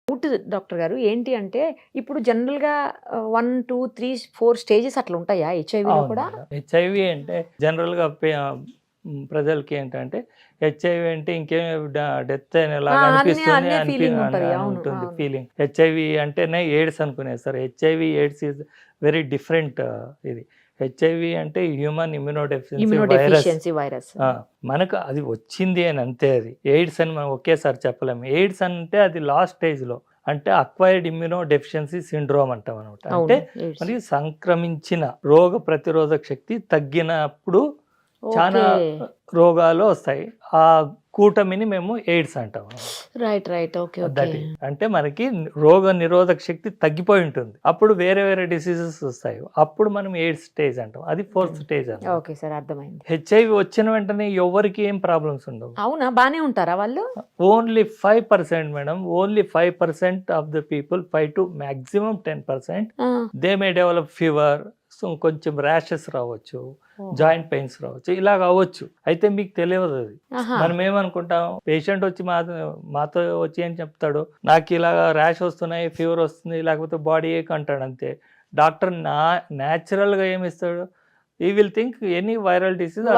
Doubt doctor గారు ఏంటి అంటే ఇప్పుడు జనరల్‌గా 1, 2, 3, 4 స్టేజెస్ అట్లా ఉంటాయా హెచ్ఐవీలో కూడా? హెచ్ఐవి అంటే జనరల్గా ప్రజలకి ఏంటంటే హెచ్ఐవి అంటే ఇంకేం డెత్ అనేలాగా అనిపిస్తుంది ఉంటుంది ఫీలింగ్. హెచ్ఐవి అంటేనే ఎయిడ్స్ అనుకునేస్తారు. HIV AIDS is very different. ఇది హెచ్ఐవి అంటే హ్యూమన్ ఇమ్యూనోడెఫిషియన్సీ వైరస్. మనకు అది వచ్చింది అని అంతే. అది ఎయిడ్స్ అని మనం ఒకేసారి చెప్పలేము. ఎయిడ్స్ అంటే అది లాస్ట్ స్టేజ్లో, అంటే అక్వైర్డ్ ఇమ్యూనో డెఫిషియన్సీ సిండ్రోమ్ అంటాం అనమాట. అంటే మరి సంక్రమించిన రోగ ప్రతిరోధక శక్తి తగ్గినప్పుడు చాలా రోగాలు వస్తాయి. ఆ కూటమిని మేము ఎయిడ్స్ అంటాం. Right okay. అంటే మనకి రోగ నిరోధక శక్తి తగ్గిపోయి ఉంటుంది, అప్పుడు వేరే వేరే డిసీజెస్ వస్తాయి, అప్పుడు మనం ఎయిడ్స్ స్టేజ్ అంటాం. అది 4th స్టేజ్. ఓకే సార్, అర్థమైంది. హెచ్ఐవి వచ్చిన వెంటనే ఎవరికి ఏం ప్రాబ్లమ్స్ ఉండవు. అవునా, బానే ఉంటారా వాళ్ళు? Only 5% madam, only 5% of the people, 5 to maximum 10% they may develop fever, కొంచెం ర్యాషెస్ రావచ్చు, జాయింట్ పెయిన్స్ రావచ్చు, ఇలాగ అవ్వచ్చు. అయితే మీకు తెలియదు అది. మనం ఏమనుకుంటాం, పేషెంట్ వచ్చి మాతో వచ్చి ఏం చెప్తాడు, నాకు ఇలాగ ర్యాష్ వస్తున్నాయి, ఫీవర్ వస్తుంది, లేకపోతే బాడీ ఏక్ అంటాడు అంతే. డాక్టర్ న్యాచురల్గా ఏమిస్తాడు, ఈ will think any viral disease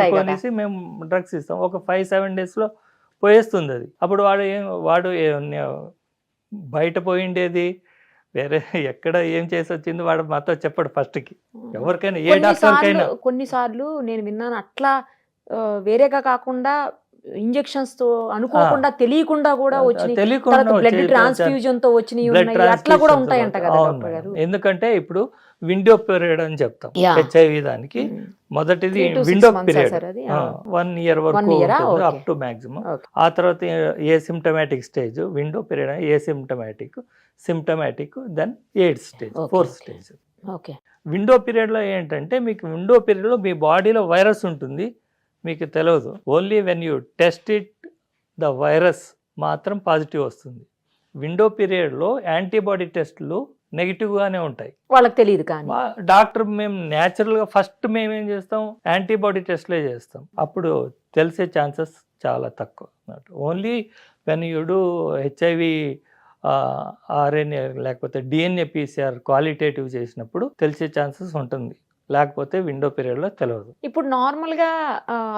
అనుకోనేసి మేము డ్రగ్స్ ఇస్తాం. ఒక 5-7 daysలో పోయేస్తుంది అది. అప్పుడు వాడు బయట పోయిండేది వేరే ఎక్కడ ఏం చేసి వచ్చింది వాడు మాతో చెప్పడు ఫస్ట్కి. ఎవరికైనా ఏ డాక్టర్కైనా కొన్నిసార్లు నేను విన్నాను అట్లా వేరేగా కాకుండా ఇంజెక్షన్స్ తో అనుకోకుండా తెలియకుండా కూడా బ్లడ్ ట్రాన్స్ఫ్యూజన్ తో వచ్చినాయి, అట్లా కూడా ఉంటాయంట కదా డాక్టర్ గారు? ఎందుకంటే ఇప్పుడు విండో పీరియడ్ అని చెప్తాం హెచ్ఐవి దానికి. మొదటిది విండో పీరియడ్ 1 year వరకు అప్ టు మాక్సిమం. ఆ తర్వాత asymptomatic stage, window period symptomatic, then AIDS stage, 4th stage. Window పీరియడ్లో ఏంటంటే మీకు విండో పీరియడ్లో మీ బాడీలో వైరస్ ఉంటుంది, మీకు తెలియదు. Only when you test it the virus మాత్రం పాజిటివ్ వస్తుంది. విండో పీరియడ్లో యాంటీబాడీ టెస్టులు నెగిటివ్గానే ఉంటాయి, వాళ్ళకి తెలియదు. కానీ డాక్టర్ మేము న్యాచురల్గా ఫస్ట్ మేమేం చేస్తాం, యాంటీబాడీ టెస్ట్లే చేస్తాం. అప్పుడు తెలిసే ఛాన్సెస్ చాలా తక్కువ. Only when you do HIV RNA లేకపోతే డిఎన్ఏ PCR క్వాలిటేటివ్ చేసినప్పుడు తెలిసే ఛాన్సెస్ ఉంటుంది, లేకపోతే విండో పీరియడ్లో తెలియదు. ఇప్పుడు నార్మల్గా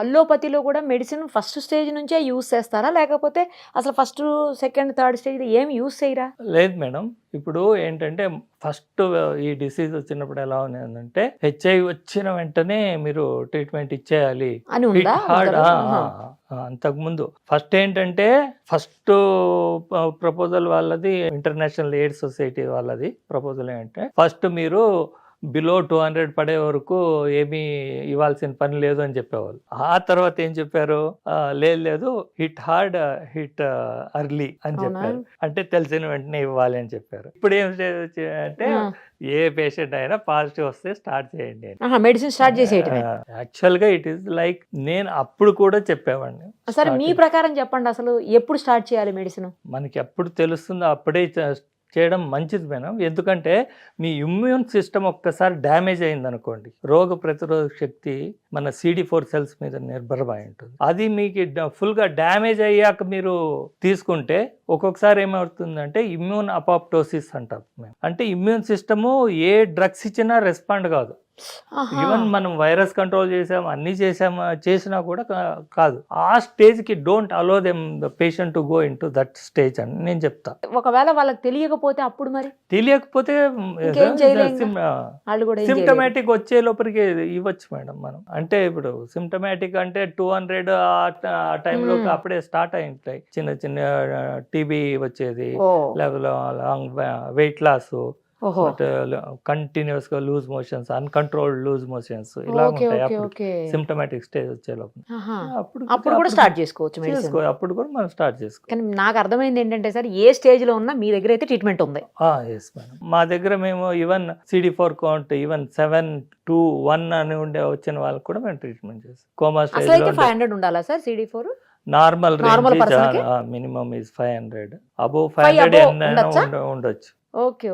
అల్లోపతిలో కూడా మెడిసిన్ ఫస్ట్ స్టేజ్ నుంచే యూజ్ చేస్తారా, లేకపోతే అసలు ఫస్ట్, సెకండ్, థర్డ్ స్టేజ్ ఏమి యూజ్ చేయరా? లేదు మేడం, ఇప్పుడు ఏంటంటే ఫస్ట్ ఈ డిసీజ్ వచ్చినప్పుడు ఎలా ఉన్నదంటే హెచ్ఐవి వచ్చిన వెంటనే మీరు ట్రీట్మెంట్ ఇచ్చేయాలి అని ఉందా? అంతకుముందు ఫస్ట్ ఏంటంటే ఫస్ట్ ప్రపోజల్ వాళ్ళది ఇంటర్నేషనల్ ఎయిడ్స్ సొసైటీ వాళ్ళది ప్రపోజల్ ఏంటంటే ఫస్ట్ మీరు బిలో 200 పడే వరకు ఏమీ ఇవ్వాల్సిన పని లేదు అని చెప్పేవాళ్ళు. ఆ తర్వాత ఏం చెప్పారు, లేదు హిట్ హార్డ్ హిట్ అర్లీ అని చెప్పారు, అంటే తెలిసిన వెంటనే ఇవ్వాలి అని చెప్పారు. ఇప్పుడు ఏం అంటే ఏ పేషెంట్ అయినా పాజిటివ్ వస్తే స్టార్ట్ చేయండి, మెడిసిన్ స్టార్ట్ చేసేయటం. యాక్చువల్గా ఇట్ ఈస్ లైక్ నేను అప్పుడు కూడా చెప్పేవాడిని. సరే మీ ప్రకారం చెప్పండి, అసలు ఎప్పుడు స్టార్ట్ చేయాలి మెడిసిన్? మనకి ఎప్పుడు తెలుస్తుందో అప్పుడే చేయడం మంచిది మేడం. ఎందుకంటే మీ ఇమ్యూన్ సిస్టమ్ ఒక్కసారి డ్యామేజ్ అయింది అనుకోండి, రోగ ప్రతిరోధక శక్తి మన CD4 సెల్స్ మీద నిర్భరమై ఉంటుంది. అది మీకు ఫుల్గా డ్యామేజ్ అయ్యాక మీరు తీసుకుంటే ఒక్కొక్కసారి ఏమవుతుందంటే ఇమ్యూన్ అపాప్టోసిస్ అంటాం మేము. అంటే ఇమ్యూన్ సిస్టము ఏ డ్రగ్స్ ఇచ్చినా రెస్పాండ్ కాదు. ఈవెన్ మనం వైరస్ కంట్రోల్ చేసాము, అన్ని చేసినా కూడా కాదు. ఆ స్టేజ్కి don't allow them the patient to go into that stage అని నేను చెప్తా. ఒకవేళ వాళ్ళకి తెలియకపోతే అప్పుడు మరి తెలియకపోతే సిమ్టమాటిక్ వచ్చే లోపలికి ఇవ్వచ్చు మేడం మనం. అంటే ఇప్పుడు సిమ్టమాటిక్ అంటే 200 ఆ టైంలో అప్పుడే స్టార్ట్ అయి ఉంటాయి. చిన్న చిన్న టీబీ వచ్చేది, లేకపోతే లాంగ్ వెయిట్ లాస్, కంటిన్యూస్ గా loose motions, uncontrolled loose motions ఇలా ఉంటాయి. అప్పుడు సిమ్టమాటిక్ స్టేజ్ వచ్చే లోపల అప్పుడు కూడా స్టార్ట్ చేసుకోవచ్చు. అప్పుడు కూడా మనం స్టార్ట్ చేసుకోవచ్చు. కానీ నాకు అర్థమైంది ఏంటంటే సార్, ఏ స్టేజ్ లో ఉన్నా మీ దగ్గర అయితే ట్రీట్మెంట్ ఉంది? ఎస్ మేడం, మా దగ్గర మేము even CD4 count even 7 to 1 అని ఉండే వచ్చిన వాళ్ళకి కూడా మేము ట్రీట్మెంట్ చేస్తాం. కోమా స్టేజ్ లో 500 ఉండాలా sir CD4? Normal minimum is 500, above 500 ఉండొచ్చు. ఓకే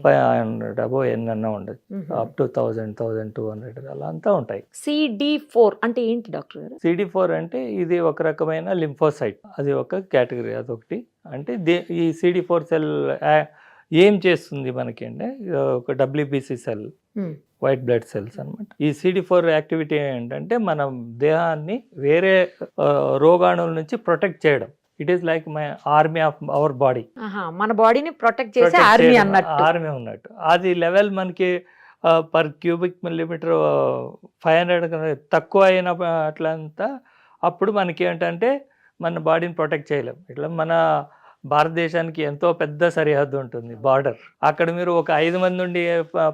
500 అబోవ్ ఎన్నన్నా ఉండదు, అప్ టు 1000, 1200 అలా అంతా ఉంటాయి. CD4 అంటే ఏంటి డాక్టర్ గారు? CD4 అంటే ఇది ఒక రకమైన లింఫోసైట్, అది ఒక కేటగిరీ, అదొకటి. అంటే ఈ CD4 సెల్ ఏం చేస్తుంది మనకి అంటే ఒక WBC cell, white blood cells అనమాట. ఈ CD4 యాక్టివిటీ ఏంటంటే మన దేహాన్ని వేరే రోగాణువుల నుంచి ప్రొటెక్ట్ చేయడం. It is like my army of our body. మన బాడీని ప్రొటెక్ట్ చేసే ఆర్మీ ఉన్నట్టు. అది లెవెల్ మనకి పర్ క్యూబిక్ మిల్లీమీటర్ 500 తక్కువ అయిన అట్లంతా అప్పుడు మనకి ఏంటంటే మన బాడీని ప్రొటెక్ట్ చేయలేం. ఇట్లా మన భారతదేశానికి ఎంతో పెద్ద సరిహద్దు ఉంటుంది, బార్డర్. అక్కడ మీరు ఒక 5 మంది నుండి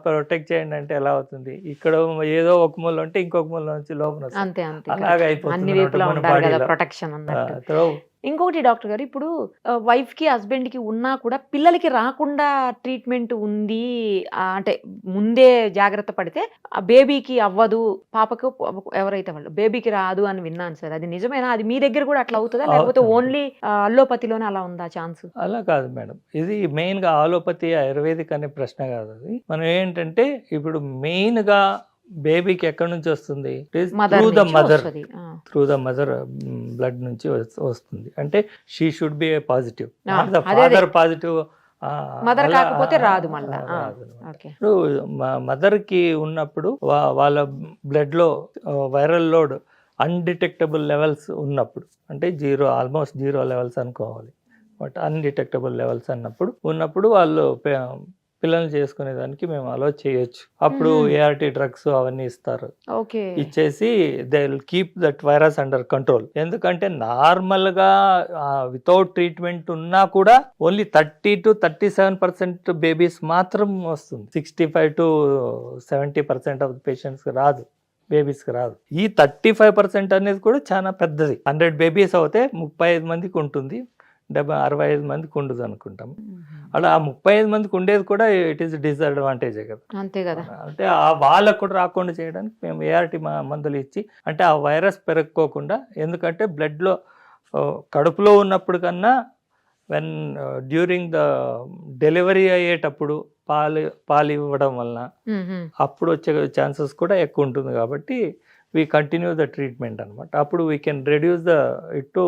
ప్రొటెక్ట్ చేయండి అంటే ఎలా అవుతుంది? ఇక్కడ ఏదో ఒక మూల ఉంటే ఇంకొక మూల నుంచి లోపల అలాగే అయిపోతుంది. ఇంకొకటి డాక్టర్ గారు, ఇప్పుడు వైఫ్ కి హస్బెండ్ కి ఉన్నా కూడా పిల్లలకి రాకుండా ట్రీట్మెంట్ ఉంది అంటే ముందే జాగ్రత్త పడితే బేబీకి అవ్వదు, పాపకు ఎవరైతే వాళ్ళు బేబీకి రాదు అని విన్నాను సార్. అది నిజమేనా? అది మీ దగ్గర కూడా అట్లా అవుతుందా, లేకపోతే ఓన్లీ అల్లోపతిలోనే అలా ఉందా ఛాన్స్? అలా కాదు మేడం, ఇది మెయిన్ గా ఆలోపతి ఆయుర్వేదిక్ అనే ప్రశ్న కాదు. అది మనం ఏంటంటే ఇప్పుడు మెయిన్ గా బేబీకి ఎక్కడి నుంచి వస్తుంది? త్రూ ద మదర్ బ్లడ్ నుంచి వస్తుంది. అంటే she should be positive, not the father positive. Mother కి ఉన్నప్పుడు వాళ్ళ బ్లడ్ లో వైరల్ లోడ్ అన్డిటెక్టబుల్ లెవెల్స్ ఉన్నప్పుడు, అంటే ఆల్మోస్ట్ 0 లెవెల్స్ అనుకోవాలి, బట్ అన్డిటెక్టబుల్ లెవెల్స్ ఉన్నప్పుడు వాళ్ళు పిల్లల్ని చేసుకునే దానికి మేము అలో చేయొచ్చు. అప్పుడు ART డ్రగ్స్ అవన్నీ ఇస్తారు. ఇచ్చేసి they will keep that virus under control. ఎందుకంటే నార్మల్ గా వితౌట్ ట్రీట్మెంట్ ఉన్నా కూడా ఓన్లీ 30 to 37% బేబీస్ మాత్రం వస్తుంది. 65 to 70% ఆఫ్ పేషెంట్స్ రాదు, బేబీస్కి రాదు. ఈ 35% అనేది కూడా చాలా పెద్దది. 100 బేబీస్ అవుతే 35 మందికి ఉంటుంది, 65 మందికి ఉండదు అనుకుంటాం. అలా 35 మందికి ఉండేది కూడా ఇట్ ఈస్ డిసడ్వాంటేజ్ కదా. అంతే కదా. అంటే వాళ్ళకు కూడా రాకుండా చేయడానికి మేము ART మందులు ఇచ్చి, అంటే ఆ వైరస్ పెరగకోకుండా. ఎందుకంటే బ్లడ్లో కడుపులో ఉన్నప్పుడు కన్నా డ్యూరింగ్ ద డెలివరీ అయ్యేటప్పుడు పాలు ఇవ్వడం వలన అప్పుడు వచ్చే ఛాన్సెస్ కూడా ఎక్కువ ఉంటుంది. కాబట్టి వీ కంటిన్యూ ద ట్రీట్మెంట్ అనమాట. అప్పుడు we can reduce the it to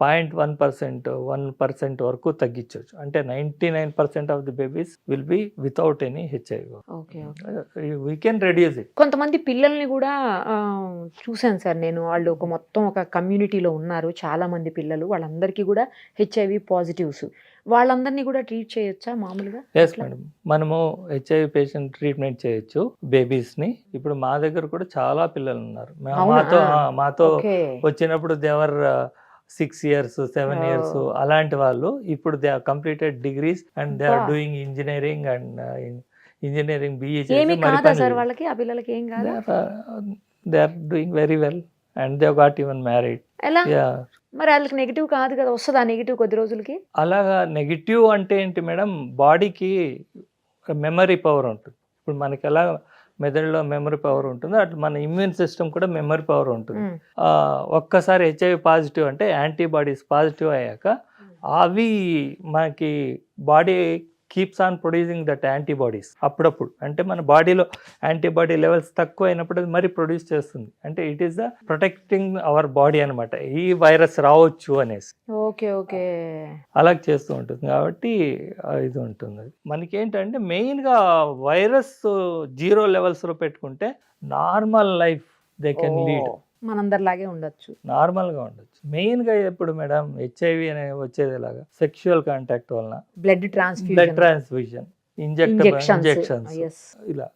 0.1% వరకు తగ్గించవచ్చు. అంటే 99% of the babies will be without any HIV. We can reduce it. కొంతమంది పిల్లల్ని కూడా చూశాను సార్ నేను, వాళ్ళు మొత్తం ఒక కమ్యూనిటీలో ఉన్నారు, చాలా మంది పిల్లలు, వాళ్ళందరికీ కూడా HIV పాజిటివ్స్. వాళ్ళందరినీ కూడా ట్రీట్ చేయొచ్చా మామూలుగా? ఎస్ మేడం, మనము HIV పేషెంట్ ట్రీట్మెంట్ చేయొచ్చు బేబీస్ని. ఇప్పుడు మా దగ్గర కూడా చాలా పిల్లలు ఉన్నారు. మాతో వచ్చినప్పుడు దేవర్ 6 years 7 years అలాంటి వాళ్ళు. ఇప్పుడు they are completed degrees and they are doing engineering and engineering BE చేసి వాళ్ళకి ఆ పిల్లలకి ఏం కాదు, they are doing very well and they got even married. ఎలా మరి వాళ్ళకి నెగిటివ్ కాదు కదా? వస్తుందా నెగిటివ్ కొద్ది రోజులకి? అలాగా నెగిటివ్ అంటే ఏంటి మేడం, బాడీకి మెమరీ పవర్ ఉంటుంది. ఇప్పుడు మనకి ఎలా మెదడులో మెమరీ పవర్ ఉంటుంది, అట్లా మన ఇమ్యూన్ సిస్టమ్ కూడా మెమరీ పవర్ ఉంటుంది. ఒక్కసారి HIV పాజిటివ్ అంటే యాంటీబాడీస్ పాజిటివ్ అయ్యాక అవి మనకి body keeps on producing that antibodies అప్పుడప్పుడు. అంటే మన బాడీలో యాంటీబాడీ లెవెల్స్ తక్కువ అయినప్పుడు అది మరీ ప్రొడ్యూస్ చేస్తుంది. అంటే it is the protecting our body అనమాట, ఈ వైరస్ రావచ్చు అనేసి. అలా చేస్తూ ఉంటుంది. కాబట్టి ఇది ఉంటుంది. మనకి ఏంటంటే మెయిన్గా వైరస్ 0 లెవెల్స్లో పెట్టుకుంటే normal life they can lead, మనందరిలాగే ఉండొచ్చు, నార్మల్గా ఉండొచ్చు. మెయిన్గా ఎప్పుడు మేడం HIV అనే వచ్చేది ఎలాగా, సెక్షువల్ కాంటాక్ట్ వలన, బ్లడ్ ట్రాన్స్ఫ్యూజన్, ఇంజెక్షన్స్, ఇలా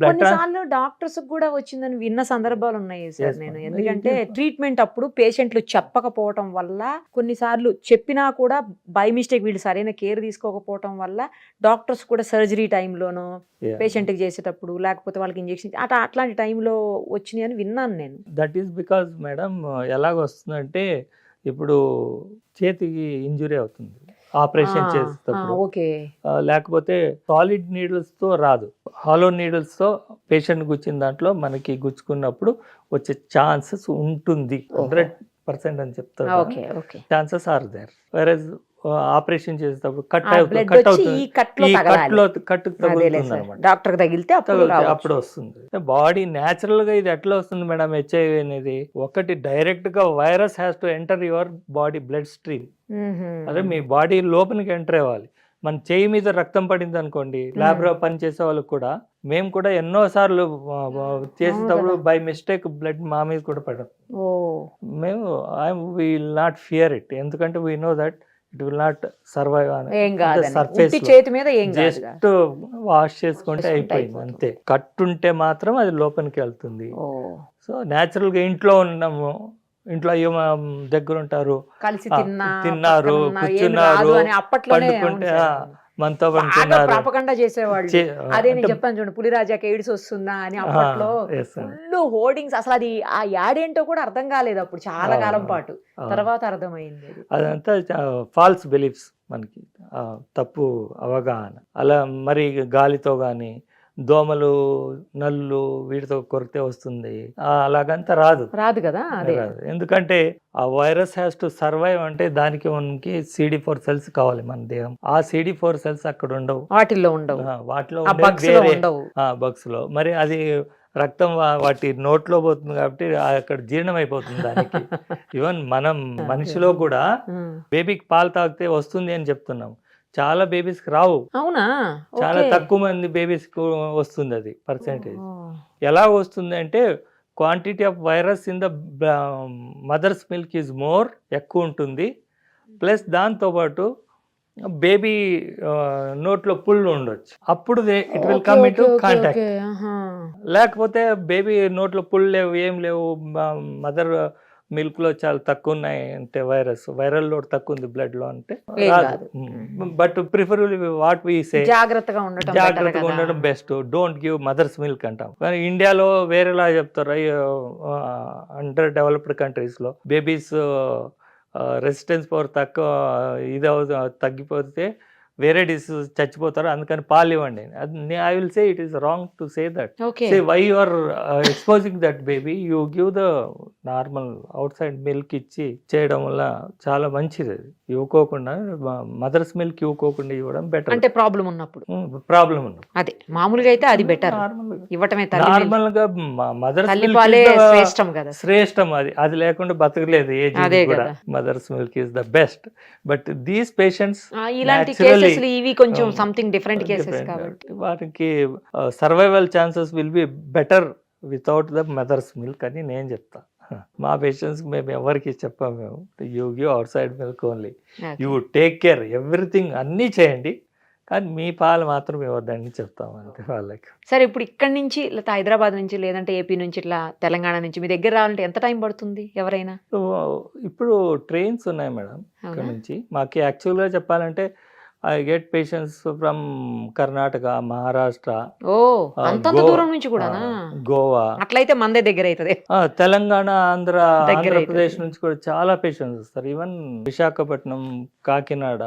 కొన్నిసార్లు డాక్టర్స్ కూడా వచ్చిందని విన్న సందర్భాలు ఉన్నాయి సార్ నేను. ఎందుకంటే ట్రీట్మెంట్ అప్పుడు పేషెంట్లు చెప్పకపోవటం వల్ల, కొన్నిసార్లు చెప్పినా కూడా బై మిస్టేక్ వీళ్ళు సరైన కేర్ తీసుకోకపోవటం వల్ల డాక్టర్స్ కూడా సర్జరీ టైంలోనో పేషెంట్కి చేసేటప్పుడు, లేకపోతే వాళ్ళకి ఇంజెక్షన్ అట్లాంటి టైంలో వచ్చినాయి అని విన్నాను నేను. దట్ ఈస్ బికాజ్ మేడం ఎలాగ వస్తుందంటే, ఇప్పుడు చేతికి ఇంజురీ అవుతుంది ఆపరేషన్ చేసేటప్పుడు, లేకపోతే సాలిడ్ నీడిల్స్ తో రాదు, హాలో నీడిల్స్ తో పేషెంట్ గుచ్చిన దాంట్లో మనకి గుచ్చుకున్నప్పుడు వచ్చే ఛాన్సెస్ ఉంటుంది. 100% అని చెప్తారు, ఛాన్సెస్ ఆర్ దేర్. వెరస్ ఆపరేషన్ చేసేటప్పుడు కట్ బ్లడ్ కట్ వచ్చి అవుతుంది, ఈ కట్లో ఈ తగలాలి. కట్టుకు తగులుతుంది అనమాట, డాక్టర్ తగిలితే అప్పుడు వస్తుంది. బాడీ న్యాచురల్ గా ఇది ఎట్లా వస్తుంది మేడం హెచ్ఐవి అనేది? ఒకటి డైరెక్ట్ గా virus has to enter your body blood stream. అదే మీ బాడీ లోపలికి ఎంటర్ అవ్వాలి. మన చేయి మీద రక్తం పడింది అనుకోండి, ల్యాబ్ లో పని చేసే వాళ్ళకి కూడా, మేము కూడా ఎన్నో సార్లు చేసేటప్పుడు బై మిస్టేక్ బ్లడ్ మా మీద కూడా పడదు. మేము we will not fear it, ఎందుకంటే we know that it will not survive surface. Just wash చేసుకుంటే అయిపోయింది అంతే. కట్టుంటే మాత్రం అది లోపలికి వెళ్తుంది. సో న్యాచురల్ గా ఇంట్లో ఉన్నాము, ఇంట్లో అయ్యో మా దగ్గర ఉంటారు, కలిసి తిన్నారు, కూర్చున్నారు, పండుకుంటే మనతో ప్రాపకండా చేసేవాళ్ళు. అదే నేను చెప్పాను చూడండి, పులిరాజాకి ఎయిడ్స్ వస్తుందా అని అప్పట్లో ఫుల్ హోర్డింగ్స్. అసలు అది ఆ యాడ్ ఏంటో కూడా అర్థం కాలేదు అప్పుడు చాలా కాలం పాటు, తర్వాత అర్థమైంది. అదంతా ఫాల్స్ బిలీఫ్స్, మనకి తప్పు అవగాహన. అలా మరి గాలితో గాని దోమలు నల్లు వీటితో కొరితే వస్తుంది, అలాగంతా రాదు కదా. ఎందుకంటే ఆ వైరస్ హ్యాస్ టు సర్వైవ్ అంటే దానికి మనకి CD4 సెల్స్ కావాలి మన దేహం. ఆ CD4 సెల్స్ అక్కడ ఉండవు, వాటిలో బగ్స్ లో. మరి అది రక్తం వాటి నోట్లో పోతుంది కాబట్టి అక్కడ జీర్ణం అయిపోతుంది దానికి. ఈవెన్ మనం మనిషిలో కూడా బేబీకి పాలు తాగితే వస్తుంది అని చెప్తున్నాం, చాలా బేబీస్ కి రావు. అవునా? చాలా తక్కువ మంది బేబీస్ కు వస్తుంది అది పర్సెంటేజ్. ఎలా వస్తుంది అంటే quantity of virus in the mothers milk is more, ఎక్కువ ఉంటుంది. ప్లస్ దాంతోపాటు బేబీ నోట్లో పుళ్ళు ఉండొచ్చు, అప్పుడు it will come in to contact. లేకపోతే బేబీ నోట్లో పుళ్ళు లేవు, ఏం లేవు, మదర్ మిల్క్ లో చాలా తక్కువ ఉన్నాయి అంటే వైరల్ లోడ్ తక్కువ ఉంది బ్లడ్ లో అంటే రాదు. But preferable what we say, జాగ్రత్తగా ఉండడం best. Don't give mother's milk అంటాం, కానీ ఇండియాలో వేరేలా చెప్తారు. అండర్ డెవలప్డ్ కంట్రీస్ లో బేబీస్ రెసిస్టెన్స్ పవర్ తగ్గిపోతే వేరే డిసీజ్ చచ్చిపోతారు, అందుకని పాలు ఇవ్వండి. I will say it is wrong to say that. Say why you are exposing that baby, you give the normal outside milk ఇచ్చి చేయడం వల్ల చాలా మంచిది. అది ఇవ్వకోకుండా మదర్స్ మిల్క్ ఇవ్వకోకుండా ఇవ్వడం బెటర్. అంటే ప్రాబ్లం ఉన్నప్పుడు అదే మామూలుగా అయితే అది బెటర్, ఇవ్వటమే. నార్మల్ గా మదర్స్ మిల్క్ శ్రేష్టం, అది లేకుండా బతకలేదు ఏ జీవి కూడా. Mothers milk is the best. But these patients ఇవి కొంచెం సంథింగ్ డిఫరెంట్ కేసెస్ కాబట్టి వారికి survival chances will be better without the mothers milk అని నేను చెప్తా. మా పేషెంట్స్ మేము ఎవరికి చెప్పాము, మేము you give out side milk only, you take care everything, అన్నీ చేయండి, కానీ మీ పాలు మాత్రం ఇవ్వద్దని చెప్తాం అంతే వాళ్ళకి. సరే, ఇప్పుడు ఇక్కడ నుంచి లేదా హైదరాబాద్ నుంచి లేదంటే ఏపీ నుంచి ఇట్లా తెలంగాణ నుంచి మీ దగ్గర రావాలంటే ఎంత టైం పడుతుంది ఎవరైనా? ఇప్పుడు ట్రైన్స్ ఉన్నాయి మేడం ఇక్కడ నుంచి. మాకు యాక్చువల్గా చెప్పాలంటే I get patients from Karnataka, Maharashtra, దూరం నుంచి కూడా, గోవా. అట్లయితే మందే దగ్గర అవుతుంది. తెలంగాణ, ఆంధ్రప్రదేశ్ నుంచి కూడా చాలా పేషెంట్స్ వస్తారు. Even Visakhapatnam, Kakinada,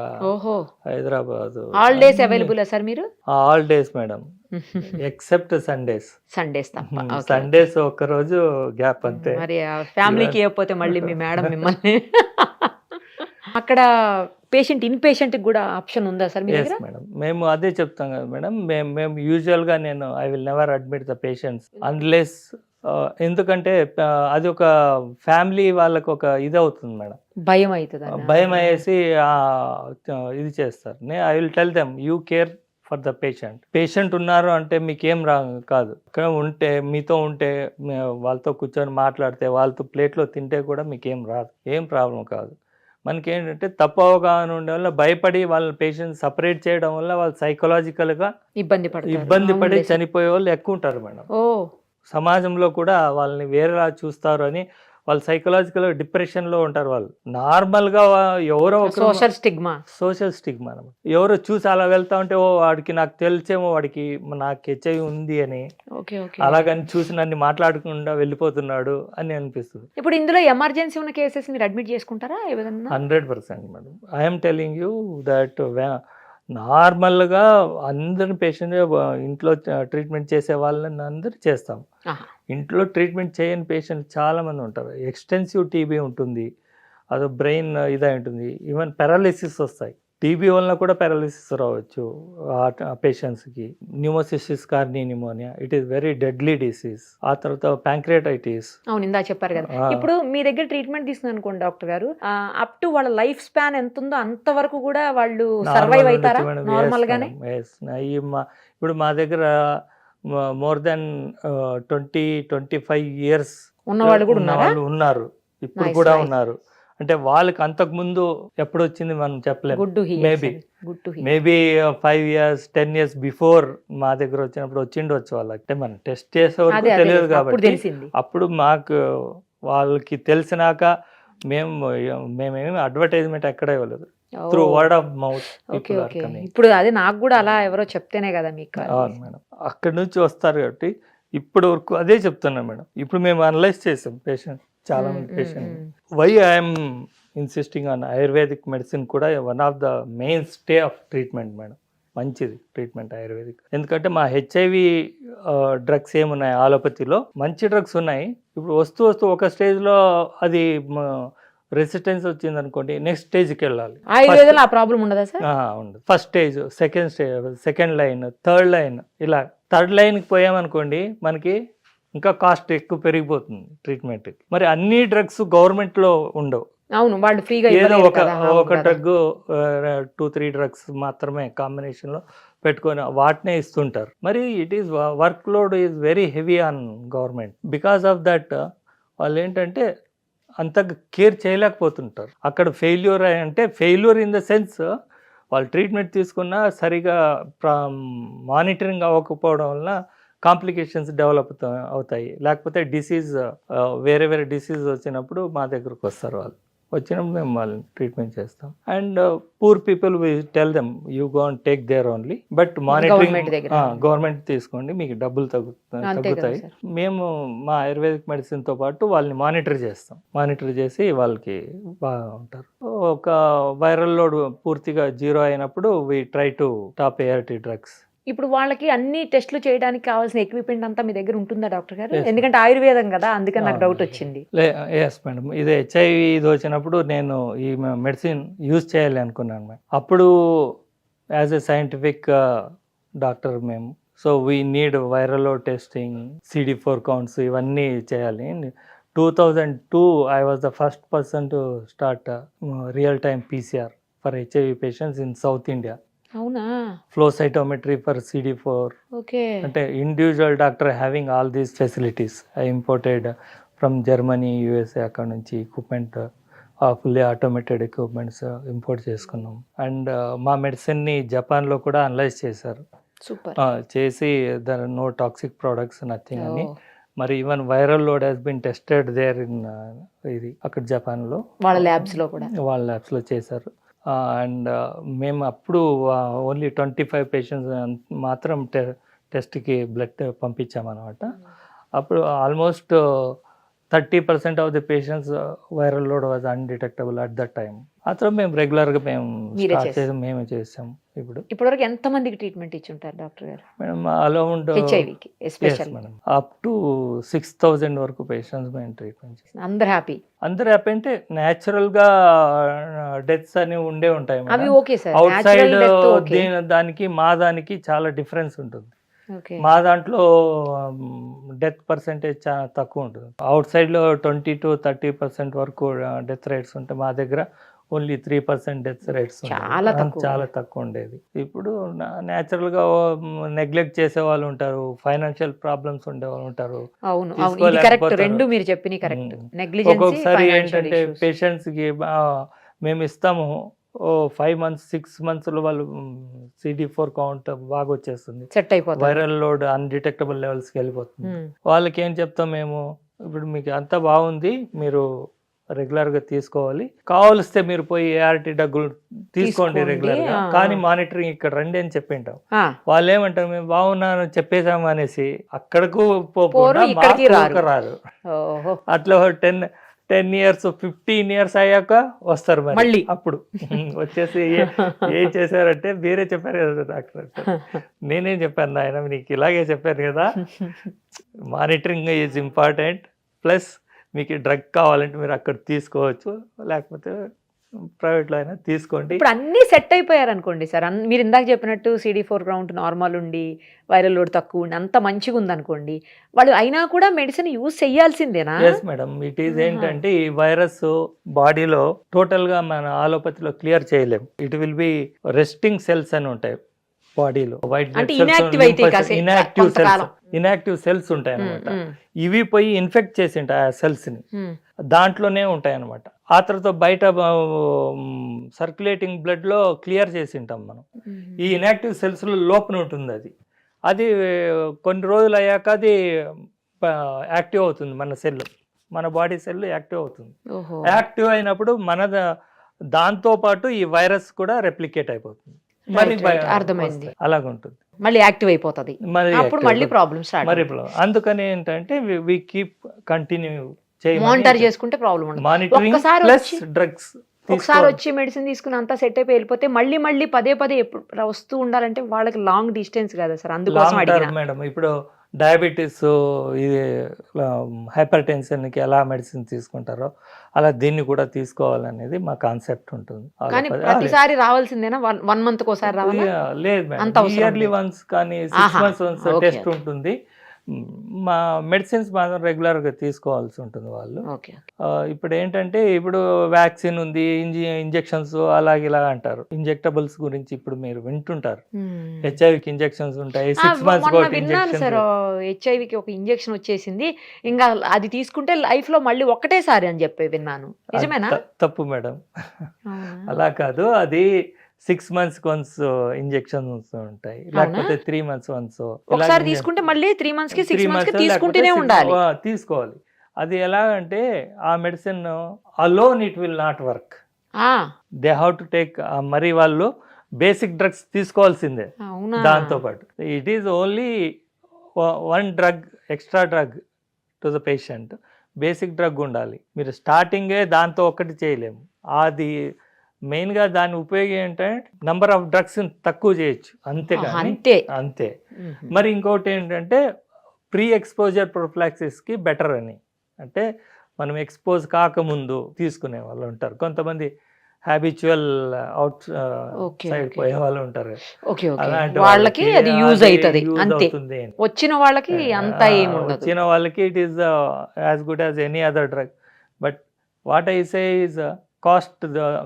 Hyderabad. All days available sir మీరు? All days madam, except Sundays. Sundays ఒక్క రోజు గ్యాప్ అంతే. మరి ఫ్యామిలీకి ఇవ్వకపోతే మళ్ళీ మీ మేడం మిమ్మల్ని అక్కడ పేషెంట్ ఇన్ పేషెంట్ కూడా ఆప్షన్ ఉందా సార్ మీ దగ్గర? మేడం, మేము అదే చెప్తాం కదా మేడం, మేము యూజువల్గా I will never admit the patients unless, ఎందుకంటే అది ఒక ఫ్యామిలీ వాళ్ళకి ఒక ఇది అవుతుంది మేడం, భయం అవుతుంది, భయం అయ్యేసి ఇది చేస్తారు. I will tell them you care for the patient ఉన్నారు అంటే మీకేం కాదు. ఇక్కడ ఉంటే, మీతో ఉంటే, వాళ్ళతో కూర్చొని మాట్లాడితే, వాళ్ళతో ప్లేట్లో తింటే కూడా మీకేం రాదు, ఏం ప్రాబ్లం కాదు. మనకి ఏంటంటే తప్పు అవగాహన ఉండే వల్ల భయపడి వాళ్ళ పేషెంట్ సపరేట్ చేయడం వల్ల వాళ్ళు సైకలాజికల్గా ఇబ్బంది పడి చనిపోయే వాళ్ళు ఎక్కువ ఉంటారు మేడం. సమాజంలో కూడా వాళ్ళని వేరేలా చూస్తారు అని వాళ్ళు సైకలాజికల్ డిప్రెషన్లో ఉంటారు. వాళ్ళు నార్మల్గా ఎవరో సోషల్ స్టిగ్మా ఎవరో చూసి అలా వెళ్తా ఉంటే, ఓ వాడికి నాకు తెలిసేమో వాడికి నాకు హెచ్ఐవి ఉంది అని, అలాగని చూసి నన్ను మాట్లాడకుండా వెళ్ళిపోతున్నాడు అని అనిపిస్తుంది. ఇప్పుడు ఇందులో ఎమర్జెన్సీ ఉన్న కేసెస్ మీరు అడ్మిట్ చేసుకుంటారా? 100% madam. I'm telling you that నార్మల్గా అందరి పేషెంట్ ఇంట్లో ట్రీట్మెంట్ చేసే వాళ్ళని అందరూ చేస్తాం. ఇంట్లో ట్రీట్మెంట్ చేయని పేషెంట్ చాలామంది ఉంటారు. ఎక్స్టెన్సివ్ టీబీ ఉంటుంది, అదో బ్రెయిన్ ఇదై ఉంటుంది. ఈవెన్ పారాలిసిస్ వస్తాయి. టీబీ వలన కూడా పారాలిసిస్ రావచ్చు ఆ పేషెంట్స్కి. న్యూమోసిస్టిస్ కార్ని pneumonia, it is very deadly disease. ఆ తర్వాత ప్యాంక్రియాటైటిస్. అవును, ఇందా చెప్పారు కదా. ఇప్పుడు మీ దగ్గర ట్రీట్మెంట్ తీసుకుని అనుకోండి డాక్టర్ గారు, అప్ టు వాళ్ళ లైఫ్ స్పాన్ ఎంత ఉందో అంతవరకు కూడా వాళ్ళు సర్వైవ్ అవుతారా నార్మల్ గానే? ఇప్పుడు మా దగ్గర మోర్ దెన్ 20-25 years ఉన్న వాళ్ళు కూడా ఉన్నారు, ఇప్పుడు కూడా ఉన్నారు. అంటే వాళ్ళకి అంతకు ముందు ఎప్పుడు వచ్చింది మనం చెప్పలేము. మేబీ 5 years 10 years బిఫోర్ మా దగ్గర వచ్చినప్పుడు వచ్చిండొచ్చు వాళ్ళకి. అంటే మనం టెస్ట్ చేసే వరకు తెలియదు కాబట్టి అప్పుడు మాకు వాళ్ళకి తెలిసినాక మేమేమి అడ్వర్టైజ్మెంట్ ఎక్కడ ఇవ్వలేదు, త్రూ వర్డ్ ఆఫ్ మౌత్. ఇప్పుడు అది నాకు కూడా అలా ఎవరో చెప్తేనే కదా మీకు. అవును మేడం, అక్కడి నుంచి వస్తారు కాబట్టి ఇప్పుడు వరకు అదే చెప్తున్నాం మేడం. ఇప్పుడు మేము అనలైజ్ చేసాం పేషెంట్, చాలా మంది patient. Why I'm insisting on Ayurvedic medicine కూడా one of the main stay of treatment madam. మంచిది ట్రీట్మెంట్ ఆయుర్వేదిక్. ఎందుకంటే మా హెచ్ఐవి డ్రగ్స్ ఏమున్నాయి ఆలోపతిలో, మంచి డ్రగ్స్ ఉన్నాయి. ఇప్పుడు వస్తూ ఒక స్టేజ్లో అది రెసిస్టెన్స్ వచ్చింది అనుకోండి, నెక్స్ట్ స్టేజ్కి వెళ్ళాలి. ఆయుర్వేదంలో ఆ ప్రాబ్లం ఉండదా సార్? ఉండదు. First stage, second stage, second line, third line, ఇలా థర్డ్ లైన్కి పోయామనుకోండి మనకి ఇంకా కాస్ట్ ఎక్కువ పెరిగిపోతుంది ట్రీట్మెంట్. మరి అన్ని డ్రగ్స్ గవర్నమెంట్లో ఉండవు. అవును, వాళ్ళు ఫ్రీగా ఏదో ఒక డ్రగ్ 2-3 డ్రగ్స్ మాత్రమే కాంబినేషన్లో పెట్టుకొని వాటినే ఇస్తుంటారు. మరి it is work load is very heavy on government. Because of that వాళ్ళు ఏంటంటే అంత కేర్ చేయలేకపోతుంటారు. అక్కడ ఫెయిల్యూర్ అంటే ఫెయిల్యూర్ ఇన్ ద సెన్స్ వాళ్ళు ట్రీట్మెంట్ తీసుకున్నా సరిగా మానిటరింగ్ అవ్వకపోవడం వలన కాంప్లికేషన్స్ డెవలప్ అవుతాయి. లేకపోతే డిసీజ్ వేరే డిసీజ్ వచ్చినప్పుడు మా దగ్గరకు వస్తారు. వాళ్ళు వచ్చినప్పుడు మేము వాళ్ళని ట్రీట్మెంట్ చేస్తాం. And poor people we tell them you go and take there only, but monitoring government తీసుకోండి, మీకు డబ్బులు తగ్గుతాయి. మేము మా ఆయుర్వేదిక్ మెడిసిన్తో పాటు వాళ్ళని మానిటర్ చేస్తాం. మానిటర్ చేసి వాళ్ళకి బాగా ఉంటారు. ఒక వైరల్ లోడ్ పూర్తిగా 0 అయినప్పుడు we try to top ART drugs. ఇప్పుడు వాళ్ళకి అన్ని టెస్టులు చేయడానికి కావాల్సిన ఎక్విప్మెంట్ అంతా మీ దగ్గర ఉంటుందా డాక్టర్ గారు? ఎందుకంటే ఆయుర్వేదం కదా, అందుకని నాకు డౌట్ వచ్చింది. ఎస్ మేడం, ఇది హెచ్ఐవి ఇది వచ్చినప్పుడు నేను ఈ మెడిసిన్ యూజ్ చేయాలి అనుకున్నాను మేడం. అప్పుడు యాజ్ ఎ సైంటిఫిక్ డాక్టర్ మేము, so we need viral load testing, CD4 counts ఇవన్నీ చేయాలి. 2002 I was the first person to start real time PCR for HIV patients in South India. అవునా? Flow cytometry for CD4. Okay. అంటే individual doctor having all these facilities. I imported from Germany, USA అక్కడ నుంచి equipment, fully automated equipments import చేసుకున్నాం. And మా మెడిసిన్ని జపాన్లో కూడా analyse చేశారు. సూపర్. చేసి there no toxic products nothing అని. మరి even viral load has been tested there in ఇది అక్కడ జపాన్లో వాళ్ళ ల్యాబ్స్లో చేశారు. అండ్ మేము అప్పుడు ఓన్లీ 25 పేషెంట్స్ మాత్రం టెస్ట్కి బ్లడ్ పంపించామన్నమాట. అప్పుడు almost 30% of the patients viral load was undetectable at that time. ఆ తర్వాత మేము రెగ్యులర్గా మేమే చేసాం. ఇప్పటివరకు ఎంత మందికి ట్రీట్మెంట్ ఇచ్చి ఉంటారు డాక్టర్ గారు? Madam around madam up to 6,000 వరకు పేషెంట్స్ మేము ట్రీట్మెంట్ చేస్తాం. అందరు హ్యాపీ అంటే న్యాచురల్ గా డెత్స్ అని ఉండే ఉంటాయి. అవుట్ సైడ్ దానికి మా దానికి చాలా డిఫరెన్స్ ఉంటుంది. మా దాంట్లో డెత్ పర్సెంటేజ్ చాలా తక్కువ ఉంటుంది. అవుట్ సైడ్ లో 20-30% వరకు డెత్ రేట్స్ ఉంటాయి. మా దగ్గర ఓన్లీ 3% డెత్ రేట్స్ చాలా తక్కువ ఉండేది. ఇప్పుడు న్యాచురల్ గా నెగ్లెక్ట్ చేసే వాళ్ళు ఉంటారు, ఫైనాన్షియల్ ప్రాబ్లమ్స్ ఉండే వాళ్ళు ఉంటారు. ఒక్కొక్కసారి ఏంటంటే పేషెంట్స్ కి మేము ఇస్తాము 5 months 6 months వాళ్ళు CD4 కౌంట్ బాగా వచ్చేస్తుంది, సెట్ అయిపోతుంది, వైరల్ లోడ్ అన్డిటెక్టబుల్ లెవెల్స్కి వెళ్ళిపోతుంది. వాళ్ళకి ఏం చెప్తాం మేము, ఇప్పుడు మీకు అంతా బాగుంది, మీరు రెగ్యులర్గా తీసుకోవాలి, కావలిస్తే మీరు పోయి ART డబ్బులు తీసుకోండి రెగ్యులర్గా, కానీ మానిటరింగ్ ఇక్కడ రండి అని చెప్పింటాం. వాళ్ళు ఏమంటారు, మేము బాగున్నాను చెప్పేసాము అనేసి అక్కడకు రాదు. అట్లా 10 years 15 years అయ్యాక వస్తారు మళ్ళీ. అప్పుడు వచ్చేసి ఏం చేశారంటే వేరే చెప్పారు కదా డాక్టర్, నేనేం చెప్పాను ఆయన, నీకు ఇలాగే చెప్పాను కదా, మానిటరింగ్ ఈజ్ ఇంపార్టెంట్, ప్లస్ మీకు డ్రగ్ కావాలంటే మీరు అక్కడ తీసుకోవచ్చు, లేకపోతే ప్రైవేట్లో అయినా తీసుకోండి. ఇప్పుడు అన్నీ సెట్ అయిపోయారు అనుకోండి సార్, మీరు ఇందాక చెప్పినట్టు CD4 కౌంట్ నార్మల్ ఉండి వైరల్ లోడ్ తక్కువ ఉండి అంత మంచిగా ఉందనుకోండి, వాళ్ళు అయినా కూడా మెడిసిన్ యూజ్ చేయాల్సిందేనా? ఎస్ మేడం, ఇట్ ఈజ్ ఏంటంటే ఈ వైరస్ బాడీలో టోటల్గా మన ఆలోపతిలో క్లియర్ చేయలేము. It will be resting cells అని ఉంటాయి బాడీలో, వైట్ ఇన్యాక్టివ్ సెల్స్ ఉంటాయి అనమాట. ఇవి పోయి ఇన్ఫెక్ట్ చేసి ఉంటాయి ఆ సెల్స్ ని, దాంట్లోనే ఉంటాయి అనమాట. ఆ తర్వాత బయట సర్క్యులేటింగ్ బ్లడ్ లో క్లియర్ చేసి ఉంటాం మనం. ఈ ఇన్యాక్టివ్ సెల్స్ లో లోపల ఉంటుంది అది కొన్ని రోజులు అయ్యాక అది యాక్టివ్ అవుతుంది. మన బాడీ సెల్ యాక్టివ్ అవుతుంది. యాక్టివ్ అయినప్పుడు దాంతో పాటు ఈ వైరస్ కూడా రెప్లికేట్ అయిపోతుంది. అర్థమైంది, అలాగుంటుంది, మళ్ళీ యాక్టివ్ అయిపోతుంది, మళ్ళీ ప్రాబ్లమ్ స్టార్ట్. అందుకని ఏంటంటే వి కీప్ కంటిన్యూ మానిటర్ చేసుకుంటే ప్రాబ్లం ఉండదు. Monitoring plus drugs. ఒకసారి వచ్చి మెడిసిన్ తీసుకుని అంతా సెట్ అయిపోయి వెళ్ళిపోతే మళ్ళీ పదే వస్తూ ఉండాలంటే వాళ్ళకి లాంగ్ డిస్టెన్స్ కదా సార్, అందుకోసం అడిగినా మేడం. ఇప్పుడు డయాబెటీస్, ఇది హైపర్ టెన్షన్కి ఎలా మెడిసిన్ తీసుకుంటారో అలా దీన్ని కూడా తీసుకోవాలనేది మా కాన్సెప్ట్ ఉంటుంది. కానీ ప్రతిసారి రావాల్సిందేనా? 1 month ఒకసారి రావాలి? లేదు మేడం, ఇయర్లీ వన్స్ కానీ 6 months వన్స్ టెస్ట్ ఉంటుంది. మా మెడిసిన్స్ మాత్రం రెగ్యులర్గా తీసుకోవాల్సి ఉంటుంది వాళ్ళు. ఇప్పుడు ఏంటంటే ఇప్పుడు వ్యాక్సిన్ ఉంది, ఇంజెక్షన్స్ ఇలా అంటారు. ఇంజెక్టబుల్స్ గురించి ఇప్పుడు మీరు వింటుంటారు. హెచ్ఐవికి ఇంజెక్షన్స్ ఉంటాయి, 6 months సార్. హెచ్ఐవికి ఒక ఇంజెక్షన్ వచ్చేసింది, ఇంకా అది తీసుకుంటే లైఫ్ లో మళ్ళీ ఒకటేసారి అని చెప్పి విన్నాను, నిజమేనా? తప్పు మేడం, అలా కాదు. అది 6 months వన్స్ ఇంజెక్షన్స్ ఉంటాయి, లేకపోతే 3 months వన్స్. ఒకసారి తీసుకుంటే మళ్ళీ 3 months కి 6 months కి తీసుకుంటూనే ఉండాలి. తీసుకోవాలి. అది ఎలాగంటే ఆ medicine alone it will not work. They have to take, మరి వాళ్ళు బేసిక్ డ్రగ్స్ తీసుకోవాల్సిందే దాంతో పాటు. It is only 1 drug, extra drug to the patient. Basic drug ఉండాలి. మీరు స్టార్టింగే దాంతో ఒకటి చేయలేము. అది మెయిన్గా దాని ఉపయోగం ఏంటంటే నంబర్ ఆఫ్ డ్రగ్స్ తక్కువ చేయొచ్చు, అంతే. మరి ఇంకోటి ఏంటంటే ప్రీ ఎక్స్పోజర్ ప్రొఫిలాక్సిస్కి బెటర్ అని, అంటే మనం ఎక్స్పోజ్ కాకముందు తీసుకునే వాళ్ళు ఉంటారు. కొంతమంది హ్యాబిచువల్ అవుట్ సైడ్ పోయే వాళ్ళు ఉంటారు, వాళ్ళకి అది యూజ్ అవుతుంది. వచ్చిన వాళ్ళకి అంత ఏమి ఉండదు. వచ్చిన వాళ్ళకి it is as good as any other drug. But what I say is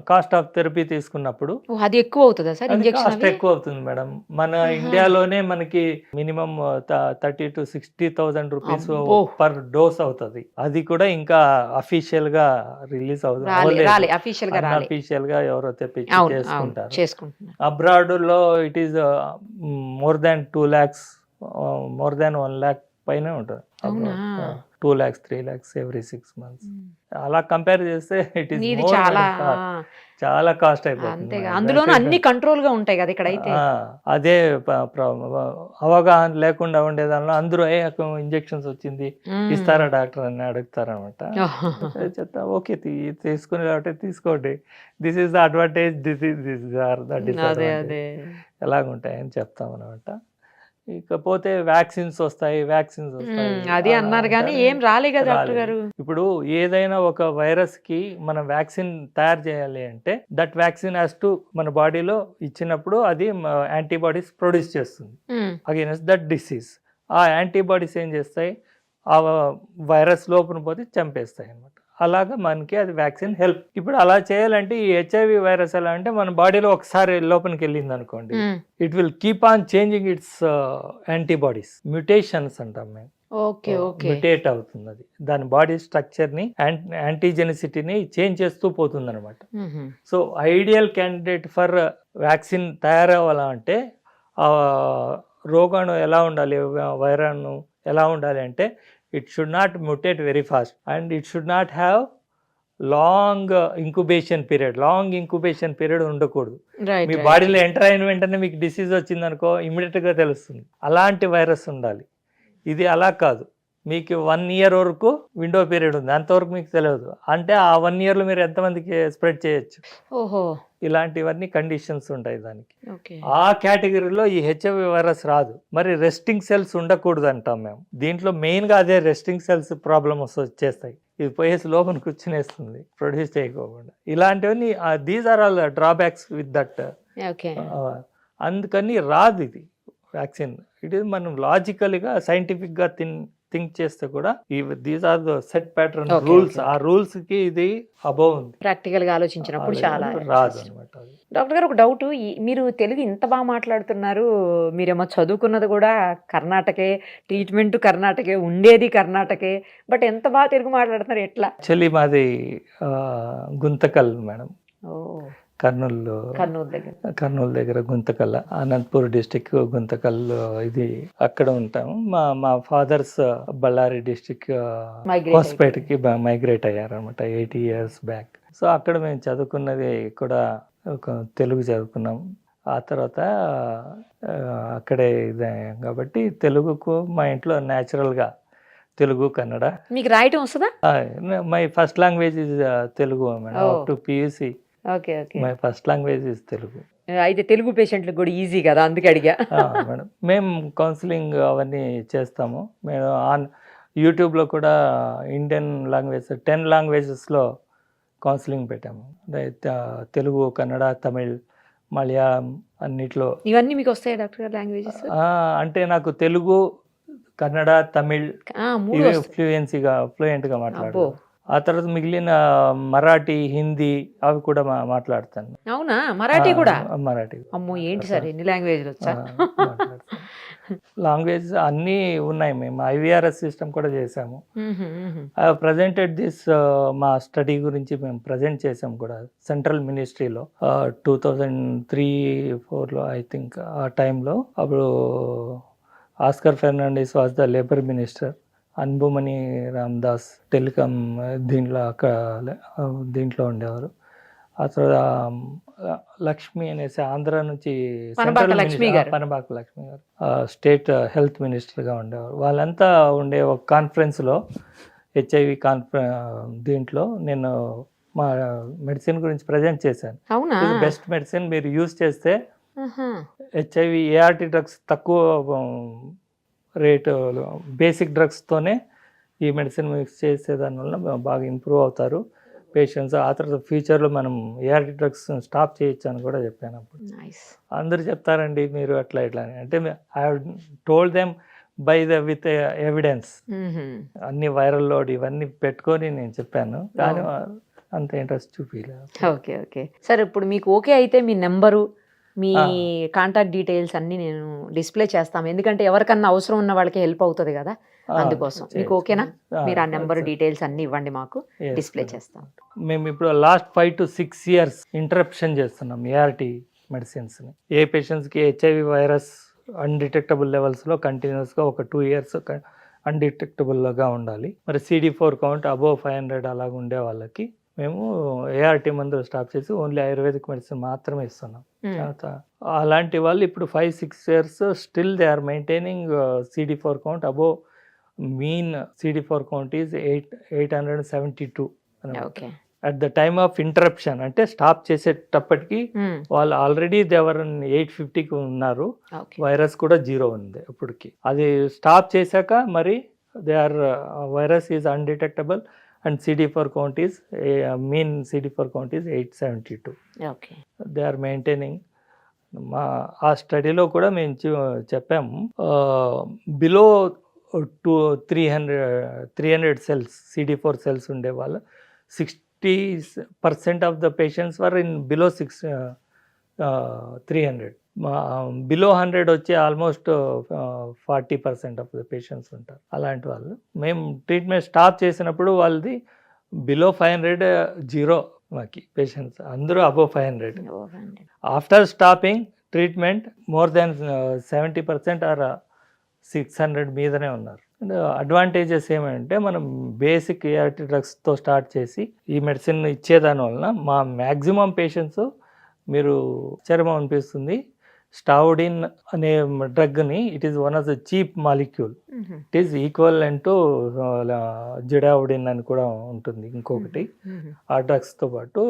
cost of therapy తీసుకున్నప్పుడు అది ఎక్కువ అవుతుందా సార్? కాస్ట్ ఎక్కువ అవుతుంది మేడం. మన ఇండియాలోనే మనకి minimum 30,000 to 60,000 rupees per dose అవుతుంది. అది కూడా ఇంకా అఫీషియల్ గా రిలీజ్ అవుతుంది, అఫీషియల్ గా ఎవరో తెప్పించి చేసుకుంటారు. అబ్రాడ్ లో it is more than 2 lakhs, more than 1 lakh పైన ఉంటుంది. 2 lakhs 3 lakhs ఎవ్రీ 6 months. అలా కంపేర్ చేస్తే ఇట్ ఈస్ చాలా కాస్ట్ అయిపోతుంది. అందులోనూ అన్ని కంట్రోల్ గా ఉంటాయి కదా ఇక్కడ. అయితే అదే అవగాహన లేకుండా ఉండే దానిలో అందరూ ఇంజెక్షన్స్ వచ్చింది ఇస్తారా డాక్టర్ అని అడుగుతారనమాట. చెప్తా ఓకే తీసుకుని కాబట్టి తీసుకోండి, this is the advantage, this are the disadvantage, ఎలాగుంటాయని చెప్తాం అనమాట. ఇకపోతే వ్యాక్సిన్స్ వస్తాయి. అది అన్నారు కానీ ఏం రాలే కదా డాక్టర్ గారు. ఇప్పుడు ఏదైనా ఒక వైరస్ కి మనం వ్యాక్సిన్ తయారు చేయాలి అంటే దట్ వ్యాక్సిన్ హ్యాస్ టు మన బాడీలో ఇచ్చినప్పుడు అది యాంటీబాడీస్ ప్రొడ్యూస్ చేస్తుంది అగైన్స్ దట్ డిసీజ్. ఆ యాంటీబాడీస్ ఏం చేస్తాయి, ఆ వైరస్ లోపల పోతే చంపేస్తాయి అన్నమాట. అలాగా మనకి అది వ్యాక్సిన్ హెల్ప్. ఇప్పుడు అలా చేయాలంటే ఈ హెచ్ఐవి వైరస్ ఎలా అంటే మన బాడీలో ఒకసారి లోపలికి వెళ్ళింది అనుకోండి, it will keep on changing it's antibodies, mutations అంటాం మేము. మ్యూటేట్ అవుతుంది అది, దాని బాడీ స్ట్రక్చర్ ని యాంటీజెనిసిటీని చేంజ్ చేస్తూ పోతుంది అనమాట. So ideal candidate for vaccine తయారవ్వాలంటే ఆ రోగాణు ఎలా ఉండాలి, వైరాణు ఎలా ఉండాలి అంటే it should not mutate very fast and it should not have long incubation period ఉండకూడదు. మీ బాడీలో ఎంటర్ అయిన వెంటనే మీకు డిసీజ్ వచ్చింది అనుకో ఇమ్మీడియట్ గా తెలుస్తుంది. అలాంటి వైరస్ ఉండాలి. ఇది అలా కాదు, మీకు 1 year వరకు విండో పీరియడ్ ఉంది, అంతవరకు మీకు తెలియదు. అంటే ఆ 1 year లో మీరు ఎంతమందికి స్ప్రెడ్ చేయొచ్చు. ఇలాంటివన్నీ కండిషన్స్ ఉంటాయి దానికి. ఆ కేటగిరీలో ఈ హెచ్ఐవి వైరస్ రాదు. మరి రెస్టింగ్ సెల్స్ ఉండకూడదు అంటాం మేము. దీంట్లో మెయిన్ గా అదే రెస్టింగ్ సెల్స్ ప్రాబ్లమ్స్ వచ్చేస్తాయి. ఇది పోయేసి లోపల కూర్చునేస్తుంది ప్రొడ్యూస్ చేయకోకుండా. ఇలాంటివన్నీ these are all drawbacks with that. Okay. అందుకని రాదు ఇది వ్యాక్సిన్. ఇట్ ఈస్ మనం లాజికల్గా సైంటిఫిక్గా థింక్ చేస్తే కూడా these are the set pattern rules. ఆ రూల్స్ కి ఇది అబౌవ్ ఉంది. ప్రాక్టికల్ గా ఆలోచించినప్పుడు చాలా రాదు అనమాట. డాక్టర్ గారు ఒక డౌట్, మీరు తెలుగు ఇంత బాగా మాట్లాడుతున్నారు, మీరేమో చదువుకున్నది కూడా కర్ణాటకే, ట్రీట్మెంట్ కర్ణాటకే, ఉండేది కర్ణాటకే, బట్ ఎంత బాగా తెలుగు మాట్లాడుతున్నారు, ఎట్లా? యాక్చువల్లీ మాది గుంతకల్ మేడం, కర్నూలు దగ్గర గుంతకల్, అనంతపూర్ డిస్టిక్ గుంతకల్. ఇది అక్కడ ఉంటాము. మా ఫాదర్స్ బళ్ళారి డిస్టిక్ హోస్పేటకి మైగ్రేట్ అయ్యారు అనమాట 80 years బ్యాక్. సో అక్కడ మేము చదువుకున్నది కూడా ఒక తెలుగు చదువుకున్నాం. ఆ తర్వాత అక్కడే ఇదయ్యాం కాబట్టి తెలుగుకు మా ఇంట్లో న్యాచురల్గా తెలుగు, కన్నడ. మీకు రాయటం వస్తుందా? My first language is Telugu madam. Up to PUC my first language is Telugu. అయితే తెలుగు పేషెంట్లకు కూడా ఈజీ కదా, అందుకే అడిగా. మేడం మేము కౌన్సిలింగ్ అవన్నీ చేస్తాము. మేము యూట్యూబ్లో కూడా ఇండియన్ లాంగ్వేజ్ 10 languagesలో కౌన్సిలింగ్ పెట్టాము. తెలుగు, కన్నడ, తమిళ్, మలయాళం అన్నిట్లో. ఇవన్నీ మీకు వస్తాయి డాక్టర్ గారు లాంగ్వేజెస్? అంటే నాకు తెలుగు, కన్నడ, తమిళ్ ఫ్లూయెంట్గా మాట్లాడతాను. ఆ తర్వాత మిగిలిన మరాఠీ, హిందీ అవి కూడా మాట్లాడతాను. అవునా? మరాఠీ కూడా? మరాఠీ. అమ్మో, ఏంటి సార్ ఎన్ని లాంగ్వేజ్లు వచ్చా? లాంగ్వేజ్ అన్నీ ఉన్నాయి. మేము IVRS సిస్టమ్ కూడా చేసాము. ప్రజెంటెడ్ దిస్ మా స్టడీ గురించి మేము ప్రజెంట్ చేసాము కూడా సెంట్రల్ మినిస్ట్రీలో 2003-4లో ఐ థింక్. ఆ టైంలో అప్పుడు Oscar Fernandes was the labour minister. Anbumani Ramadoss telecom దీంట్లో ఉండేవారు. ఆ తర్వాత లక్ష్మి అనేసి ఆంధ్ర నుంచి పనబాక లక్ష్మి గారు స్టేట్ హెల్త్ మినిస్టర్గా ఉండేవారు. వాళ్ళంతా ఉండే ఒక కాన్ఫరెన్స్లో HIV దీంట్లో నేను మా మెడిసిన్ గురించి ప్రజెంట్ చేశాను. బెస్ట్ మెడిసిన్ మీరు యూజ్ చేస్తే HIV ART డ్రగ్స్ తక్కువ రేటు బేసిక్ డ్రగ్స్తోనే ఈ మెడిసిన్ మిక్స్ చేసేదానివల్ల బాగా ఇంప్రూవ్ అవుతారు పేషెంట్స్. ఆ తర్వాత ఫ్యూచర్లో మనం ART డ్రగ్స్ స్టాప్ చేయొచ్చు అని కూడా చెప్పాను. అప్పుడు అందరూ చెప్తారండి మీరు అట్లా ఇట్లా అని. అంటే I have told them with evidence. అన్ని వైరల్ లోడ్ ఇవన్నీ పెట్టుకొని నేను చెప్పాను, కానీ అంత ఇంట్రెస్ట్ చూపించలేదు. ఓకే సార్, ఇప్పుడు మీకు ఓకే అయితే మీ నెంబరు, మీ కాంటాక్ట్ డీటెయిల్స్ అన్ని నేను డిస్ప్లే చేస్తాము, ఎందుకంటే ఎవరికన్నా అవసరం ఉన్న వాళ్ళకి హెల్ప్ అవుతుంది కదా, అందుకోసం. మీకు ఓకేనా? మీరు ఆ నెంబర్ డీటెయిల్స్ అన్ని ఇవ్వండి, మాకు డిస్ప్లే చేస్తాం. మేము ఇప్పుడు లాస్ట్ 5 to 6 years ఇంటరప్షన్ చేస్తున్నాం ART మెడిసిన్స్ని. ఏ పేషెంట్స్కి HIV వైరస్ అన్డిటెక్టబుల్ లెవెల్స్లో కంటిన్యూస్గా ఒక 2 years అన్డిటెక్టబుల్గా ఉండాలి. మరి CD4 కౌంట్ అబోవ్ 500 అలాగ ఉండే వాళ్ళకి మేము ART మందులు స్టాప్ చేసి ఓన్లీ ఆయుర్వేదిక్ మెడిసిన్ మాత్రమే ఇస్తున్నాం. అలాంటి వాళ్ళు ఇప్పుడు 5-6 years still they are maintaining CD4 count above. Mean CD4 count is 872 at the time of interruption. అంటే స్టాప్ చేసేటప్పటికి వాళ్ళు ఆల్రెడీ దేవర్ 850కి ఉన్నారు, వైరస్ కూడా 0 ఉంది ఇప్పటికి. అది స్టాప్ చేశాక మరి they are virus is undetectable and CD4 count is mean CD4 count is 872. They are maintaining. ఆ స్టడీలో కూడా మేము చెప్పాము, బిలో 300 సెల్స్ CD4 సెల్స్ ఉండే వాళ్ళు 60% of the patients were in below 300. Below 100 వచ్చి ఆల్మోస్ట్ 40% ఆఫ్ ద పేషెంట్స్ ఉంటారు. అలాంటి వాళ్ళు మేము ట్రీట్మెంట్ స్టాప్ చేసినప్పుడు వాళ్ళది బిలో 500 0 మాకి పేషెంట్స్, అందరూ above 500. After stopping treatment more than 70% are 600 మీదనే ఉన్నారు. అడ్వాంటేజెస్ ఏమంటే మనం బేసిక్ ART డ్రగ్స్తో స్టార్ట్ చేసి ఈ మెడిసిన్ ఇచ్చేదాని వలన మా మ్యాక్సిమం పేషెంట్స్, మీరు చర్మం అనిపిస్తుంది, స్టావుడిన్ అనే డ్రగ్ని, it is one of the cheap molecule. It is equivalent to zidovudine అని కూడా ఉంటుంది ఇంకొకటి. ఆ డ్రగ్స్తో పాటు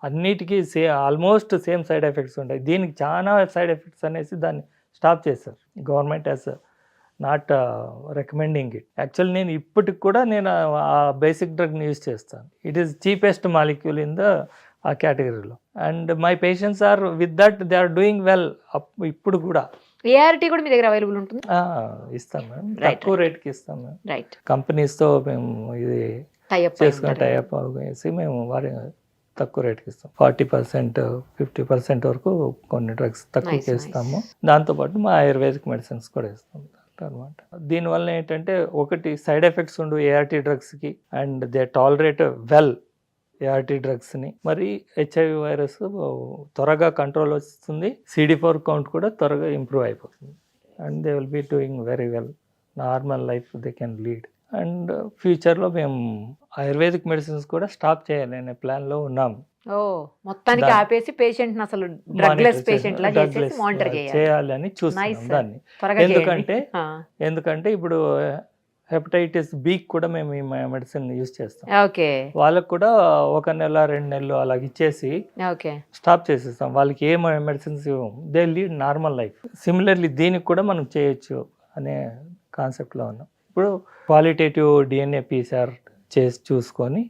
అన్నిటికీ ఆల్మోస్ట్ సేమ్ సైడ్ ఎఫెక్ట్స్ ఉంటాయి. దీనికి చాలా సైడ్ ఎఫెక్ట్స్ అనేసి దాన్ని స్టాప్ చేశారు government. As not recommending it. Actually నేను ఇప్పటికి కూడా నేను ఆ బేసిక్ డ్రగ్ని యూజ్ చేస్తాను. It is cheapest molecule in ఆ కేటగిరీలో. And my patients are with that they are doing well. ఇప్పుడు కూడా ఏఆర్టీ కూడా మీ దగ్గర అవైలబుల్ ఉంటుంది? ఇస్తాం మేడం, తక్కువ రేట్కి ఇస్తాం మేము. రైట్. కంపెనీస్తో మేము ఇది చేసుకుని టైఅప్ వేసి మేము వారి తక్కువ రేట్కి ఇస్తాం. 40% 50% వరకు కొన్ని డ్రగ్స్ తక్కువకి ఇస్తాము. దాంతోపాటు మా ఆయుర్వేదిక్ మెడిసిన్స్ కూడా ఇస్తాం అనమాట. దీనివల్ల ఏంటంటే ఒకటి సైడ్ ఎఫెక్ట్స్ ఉండు ఏఆర్టీ డ్రగ్స్కి, and they tolerate well ART డ్రగ్స్ని. మరి హెచ్ఐవి వైరస్ త్వరగా కంట్రోల్ వస్తుంది, CD4 కౌంట్ కూడా త్వరగా ఇంప్రూవ్ అయిపోతుంది. And they will be doing very well, normal life they can lead. And ఫ్యూచర్లో మేము ఆయుర్వేదిక్ మెడిసిన్స్ కూడా స్టాప్ చేయాలనే ప్లాన్లో ఉన్నాము. మొత్తానికి ఆపేసి పేషెంట్ అసలు డ్రగ్లెస్ పేషెంట్ లా చేసి మానిటర్ చేయాలని చూస్తున్నాం దాన్ని. ఎందుకంటే ఇప్పుడు హెపటైటిస్ బి కూడా మేము ఈ మెడిసిన్ యూజ్ చేస్తాం. వాళ్ళకు కూడా 1 నెల 2 నెలలు అలాగ ఇచ్చేసి స్టాప్ చేసేస్తాం. వాళ్ళకి ఏ మెడిసిన్స్ ఇవ్వం, they lead normal life. Similarly దీనికి కూడా మనం చేయొచ్చు అనే కాన్సెప్ట్లో ఉన్నాం. ఇప్పుడు క్వాలిటేటివ్ DNA PCR చేసి చూసుకొని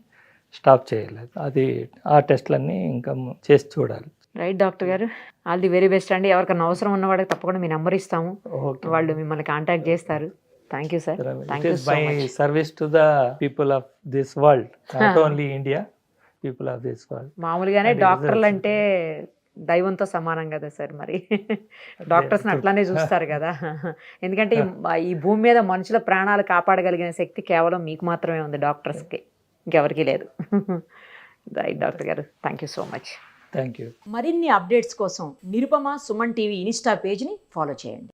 స్టాప్ చేయలేదు, అది ఆ టెస్ట్లన్నీ ఇంకా చేసి చూడాలి. రైట్ డాక్టర్ గారు, ఆల్ ది వెరీ బెస్ట్ అండి. ఎవరికైనా అవసరం ఉన్న వాడికి తప్పకుండా మీ నెంబర్ ఇస్తాము, వాళ్ళు మిమ్మల్ని కాంటాక్ట్ చేస్తారు. Thank you sir. My service to the people of this world, not only India, people of this world. మామూలుగానే డాక్టర్లు అంటే దైవంతో సమానం కదా సార్, మరి డాక్టర్స్ని అట్లానే చూస్తారు కదా. ఎందుకంటే ఈ భూమి మీద మనుషుల ప్రాణాలు కాపాడగలిగిన శక్తి కేవలం మీకు మాత్రమే ఉంది, డాక్టర్స్కి, ఇంకెవరికి లేదు. రైట్ డాక్టర్ గారు, thank you so much. Thank you. మరిన్ని అప్డేట్స్ కోసం నిరుపమ సుమన్ టీవీ ఇన్స్టా పేజ్ని ఫాలో చేయండి.